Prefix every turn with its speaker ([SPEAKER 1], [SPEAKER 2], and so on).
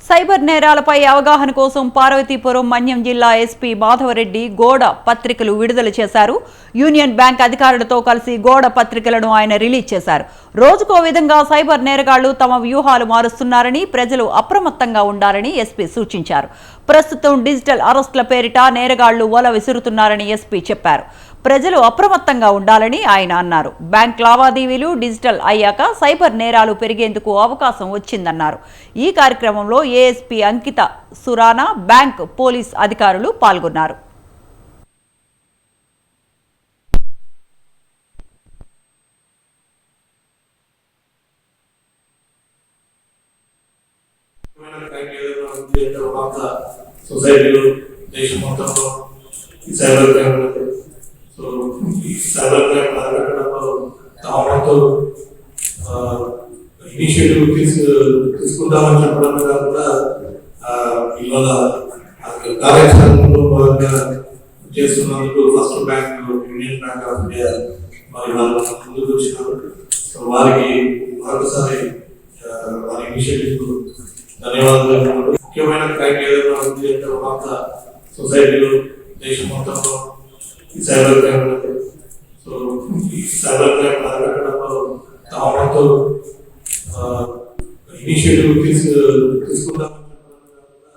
[SPEAKER 1] Cyber నేరాలపై అవగాహన కోసం పార్వతీపురం మన్యం జిల్లా ఎస్పీ మాధవరెడ్డి గోడ పత్రికలు విడుదల చేశారు. యూనియన్ బ్యాంక్ అధికారులతో కలిసి గోడ పత్రికలను ఆయన రిలీజ్ చేశారు. రోజుకో విధంగా సైబర్ నేరగాళ్లు తమ వ్యూహాలు మారుస్తున్నారని, ప్రజలు అప్రమత్తంగా ఉండాలని ఎస్పీ సూచించారు. ప్రస్తుతం డిజిటల్ అరెస్టుల పేరిట నేరగాళ్లు వల విసురుతున్నారని ఎస్పీ చెప్పారు. ప్రజలు అప్రమత్తంగా ఉండాలని ఆయన అన్నారు. బ్యాంక్ లావాదేవీలు డిజిటల్ అయ్యాక సైబర్ నేరాలు పెరిగేందుకు అవకాశం వచ్చిందన్నారు. ఈ కార్యక్రమంలో ఏఎస్పీ అంకిత సురానా, బ్యాంక్ పోలీస్ అధికారులు పాల్గొన్నారు.
[SPEAKER 2] ఇనిషియేటివ్ తీసుకుంటామని చెప్పడమే కాకుండా ఇవాళ కార్యాచరణలో భాగంగా చేస్తున్నందుకు first bank union bank of India మరి వాళ్ళు ముందుకు వచ్చినారు. వారికి మరొకసారి వారి ఇనిషియేటివ్ ధన్యవాదాలు. ముఖ్యమైన క్రైమ్ ఏదైనా ఉంది అంటే ఒక సొసైటీలో దేశం మొత్తంలో ఈ సైబర్ క్రైమ్, సో ఈ సైబర్ క్రైమ్ అరగడంలో తామంతో